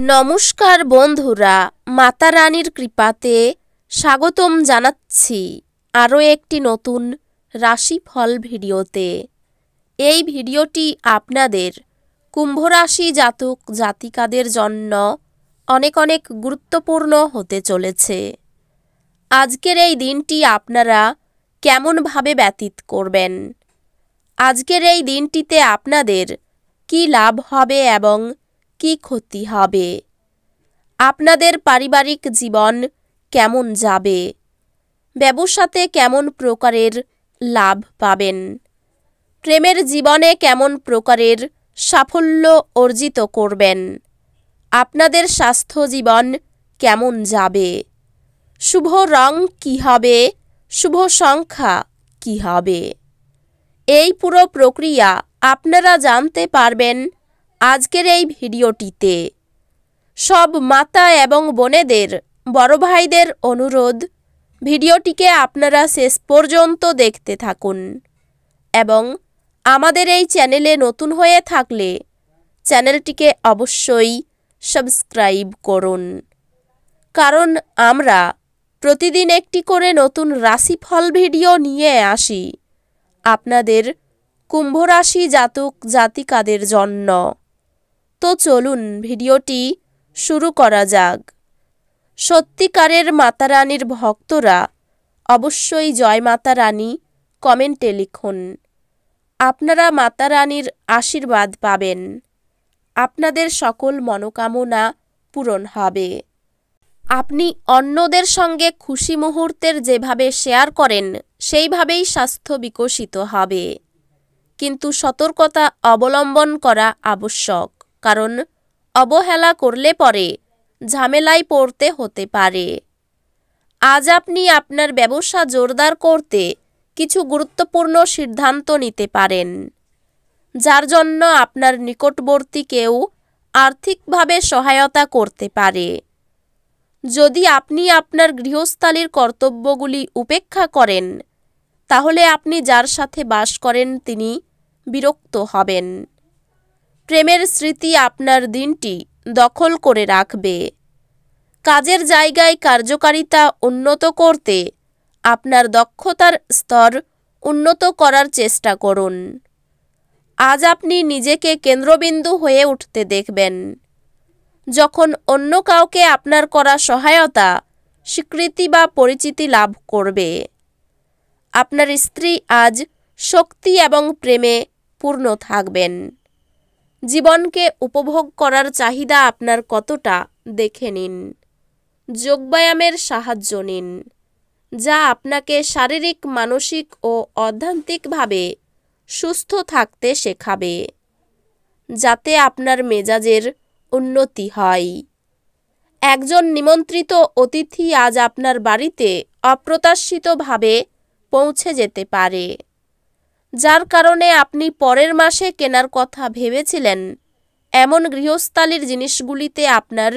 নমস্কার বন্ধুরা, মাতা রানীর কৃপাতে স্বাগতম জানাচ্ছি আরও একটি নতুন রাশিফল ভিডিওতে। এই ভিডিওটি আপনাদের কুম্ভ রাশি জাতক জাতিকাদের জন্য অনেক অনেক গুরুত্বপূর্ণ হতে চলেছে। আজকের এই দিনটি আপনারা কেমনভাবে ব্যতীত করবেন, আজকের এই দিনটিতে আপনাদের কি লাভ হবে এবং কি ক্ষতি হবে, আপনাদের পারিবারিক জীবন কেমন যাবে, ব্যবসাতে কেমন প্রকারের লাভ পাবেন, প্রেমের জীবনে কেমন প্রকারের সাফল্য অর্জিত করবেন, আপনাদের স্বাস্থ্য জীবন কেমন যাবে, শুভ রং কী হবে, শুভ সংখ্যা কী হবে, এই পুরো প্রক্রিয়া আপনারা জানতে পারবেন আজকের এই ভিডিওটিতে। সব মাতা এবং বোনেদের, বড় ভাইদের অনুরোধ, ভিডিওটিকে আপনারা শেষ পর্যন্ত দেখতে থাকুন এবং আমাদের এই চ্যানেলে নতুন হয়ে থাকলে চ্যানেলটিকে অবশ্যই সাবস্ক্রাইব করুন, কারণ আমরা প্রতিদিন একটি করে নতুন রাশিফল ভিডিও নিয়ে আসি আপনাদের কুম্ভ রাশি জাতক জাতিকাদের জন্য। তো চলুন ভিডিওটি শুরু করা যাক। সত্যিকারের মাতা রানীর ভক্তরা অবশ্যই জয় মাতা রানী কমেন্টে লিখুন। আপনারা মাতা রানীর আশীর্বাদ পাবেন, আপনাদের সকল মনোকামনা পূরণ হবে। আপনি অন্যদের সঙ্গে খুশি মুহূর্তের যেভাবে শেয়ার করেন সেইভাবেই স্বাস্থ্য বিকশিত হবে, কিন্তু সতর্কতা অবলম্বন করা আবশ্যক, কারণ অবহেলা করলে পরে ঝামেলায় পড়তে হতে পারে। আজ আপনি আপনার ব্যবসা জোরদার করতে কিছু গুরুত্বপূর্ণ সিদ্ধান্ত নিতে পারেন, যার জন্য আপনার নিকটবর্তী কেউ আর্থিকভাবে সহায়তা করতে পারে। যদি আপনি আপনার গৃহস্থালীর কর্তব্যগুলি উপেক্ষা করেন, তাহলে আপনি যার সাথে বাস করেন তিনি বিরক্ত হবেন। প্রেমের স্মৃতি আপনার দিনটি দখল করে রাখবে। কাজের জায়গায় কার্যকারিতা উন্নত করতে আপনার দক্ষতার স্তর উন্নত করার চেষ্টা করুন। আজ আপনি নিজেকে কেন্দ্রবিন্দু হয়ে উঠতে দেখবেন, যখন অন্য কাউকে আপনার করা সহায়তা, স্বীকৃতি বা পরিচিতি লাভ করবে। আপনার স্ত্রী আজ শক্তি এবং প্রেমে পূর্ণ থাকবেন। জীবনকে উপভোগ করার চাহিদা আপনার কতটা দেখে নিন। যোগব্যায়ামের সাহায্য নিন, যা আপনাকে শারীরিক, মানসিক ও আধ্যাত্মিকভাবে সুস্থ থাকতে শেখাবে, যাতে আপনার মেজাজের উন্নতি হয়। একজন নিমন্ত্রিত অতিথি আজ আপনার বাড়িতে অপ্রত্যাশিতভাবে পৌঁছে যেতে পারে, যার কারণে আপনি পরের মাসে কেনার কথা ভেবেছিলেন এমন গৃহস্থালীর জিনিসগুলিতে আপনার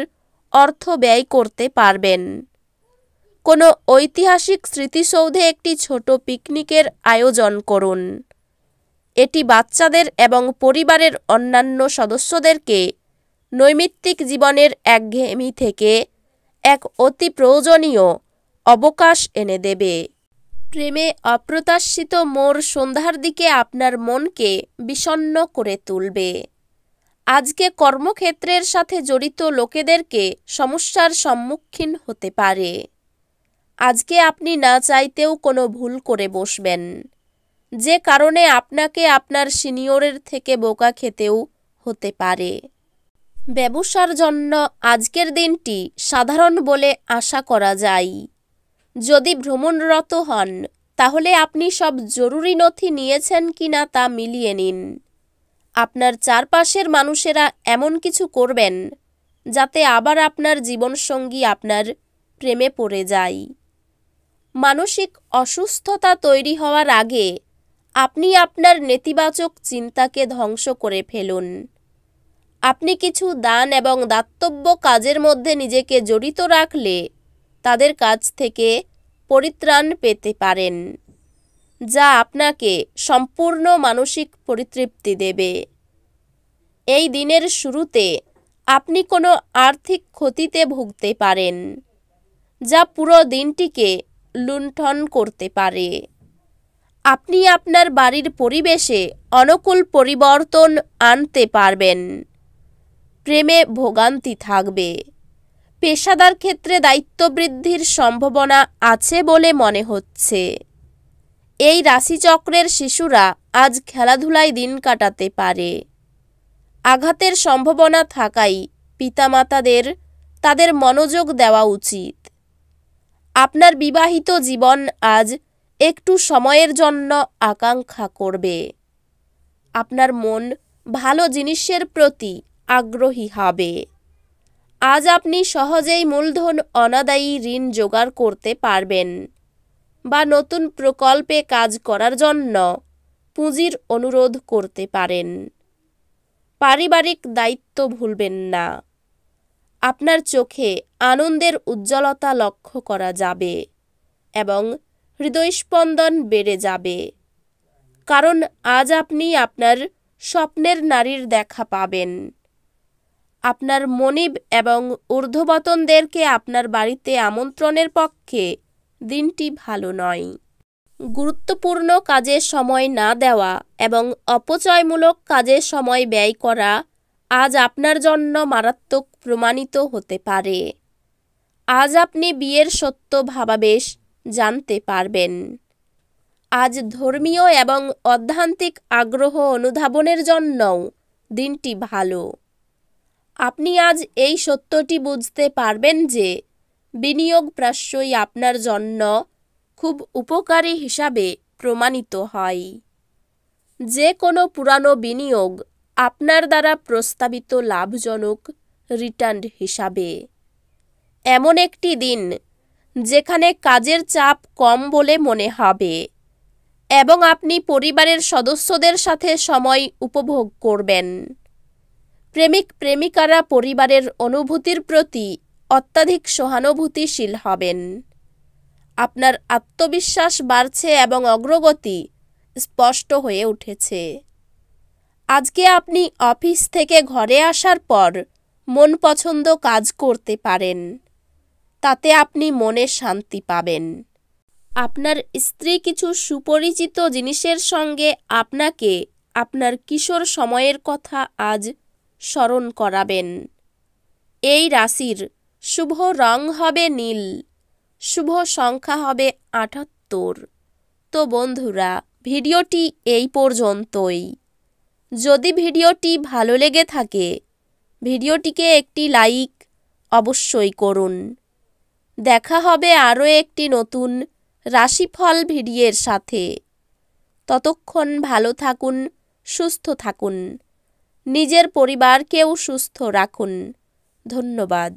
অর্থ ব্যয় করতে পারবেন। কোনো ঐতিহাসিক স্মৃতিসৌধে একটি ছোট পিকনিকের আয়োজন করুন। এটি বাচ্চাদের এবং পরিবারের অন্যান্য সদস্যদেরকে নৈমিত্তিক জীবনের একঘেয়েমি থেকে এক অতি প্রয়োজনীয় অবকাশ এনে দেবে। প্রেমে অপ্রত্যাশিত মোড় সন্ধ্যার দিকে আপনার মনকে বিষণ্ণ করে তুলবে। আজকে কর্মক্ষেত্রের সাথে জড়িত লোকেদেরকে সমস্যার সম্মুখীন হতে পারে। আজকে আপনি না চাইতেও কোনো ভুল করে বসবেন, যে কারণে আপনাকে আপনার সিনিয়রের থেকে বোকা খেতেও হতে পারে। ব্যবসার জন্য আজকের দিনটি সাধারণ বলে আশা করা যায়। যদি ভ্রমণরত হন, তাহলে আপনি সব জরুরি নথি নিয়েছেন কিনা তা মিলিয়ে নিন। আপনার চারপাশের মানুষেরা এমন কিছু করবেন যাতে আবার আপনার জীবনসঙ্গী আপনার প্রেমে পড়ে যায়। মানসিক অসুস্থতা তৈরি হওয়ার আগে আপনি আপনার নেতিবাচক চিন্তাকে ধ্বংস করে ফেলুন। আপনি কিছু দান এবং দাতব্য কাজের মধ্যে নিজেকে জড়িত রাখলে তাদের কাছ থেকে পরিত্রাণ পেতে পারেন, যা আপনাকে সম্পূর্ণ মানসিক পরিতৃপ্তি দেবে। এই দিনের শুরুতে আপনি কোনো আর্থিক ক্ষতিতে ভুগতে পারেন, যা পুরো দিনটিকে লুণ্ঠন করতে পারে। আপনি আপনার বাড়ির পরিবেশে অনুকূল পরিবর্তন আনতে পারবেন। প্রেমে ভোগান্তি থাকবে। পেশাদার ক্ষেত্রে দায়িত্ব বৃদ্ধির সম্ভাবনা আছে বলে মনে হচ্ছে। এই রাশিচক্রের শিশুরা আজ খেলাধুলায় দিন কাটাতে পারে। আঘাতের সম্ভাবনা থাকায় পিতামাতাদের তাদের মনোযোগ দেওয়া উচিত। আপনার বিবাহিত জীবন আজ একটু সময়ের জন্য আকাঙ্ক্ষা করবে। আপনার মন ভালো জিনিসের প্রতি আগ্রহী হবে। আজ আপনি সহজেই মূলধন অনাদায়ী ঋণ জোগাড় করতে পারবেন বা নতুন প্রকল্পে কাজ করার জন্য পুঁজির অনুরোধ করতে পারেন। পারিবারিক দায়িত্ব ভুলবেন না। আপনার চোখে আনন্দের উজ্জ্বলতা লক্ষ্য করা যাবে এবং হৃদয়স্পন্দন বেড়ে যাবে, কারণ আজ আপনি আপনার স্বপ্নের নারীর দেখা পাবেন। আপনার মনিব এবং ঊর্ধ্বতনদেরকে আপনার বাড়িতে আমন্ত্রণের পক্ষে দিনটি ভালো নয়। গুরুত্বপূর্ণ কাজে সময় না দেওয়া এবং অপচয়মূলক কাজে সময় ব্যয় করা আজ আপনার জন্য মারাত্মক প্রমাণিত হতে পারে। আজ আপনি বিয়ের সত্য ভাবাবেশ জানতে পারবেন। আজ ধর্মীয় এবং আধ্যাত্মিক আগ্রহ অনুধাবনের জন্যও দিনটি ভালো। আপনি আজ এই সত্যটি বুঝতে পারবেন যে বিনিয়োগ প্রায়শই আপনার জন্য খুব উপকারী হিসাবে প্রমাণিত হয়। যে কোনো পুরানো বিনিয়োগ আপনার দ্বারা প্রস্তাবিত লাভজনক রিটার্ন হিসাবে। এমন একটি দিন যেখানে কাজের চাপ কম বলে মনে হবে এবং আপনি পরিবারের সদস্যদের সাথে সময় উপভোগ করবেন। প্রেমিক প্রেমিকারা পরিবারের অনুভূতির প্রতি অত্যাধিক সহানুভূতিশীল হবেন। আপনার আত্মবিশ্বাস বাড়ছে এবং অগ্রগতি স্পষ্ট হয়ে উঠেছে। আজকে আপনি অফিস থেকে ঘরে আসার পর মন পছন্দ কাজ করতে পারেন। তাতে আপনি মনে শান্তি পাবেন। আপনার স্ত্রী কিছু সুপরিচিত জিনিসের সঙ্গে আপনাকে আপনার কিশোর সময়ের কথা আজ স্মরণ করাবেন। এই রাশির শুভ রং হবে নীল, শুভ সংখ্যা হবে ৭৮। তো বন্ধুরা, ভিডিওটি এই পর্যন্তই। যদি ভিডিওটি ভালো লেগে থাকে ভিডিওটিকে একটি লাইক অবশ্যই করুন। দেখা হবে আরও একটি নতুন রাশিফল ভিডিওর সাথে। ততক্ষণ ভালো থাকুন, সুস্থ থাকুন, নিজের পরিবারকেও সুস্থ রাখুন। ধন্যবাদ।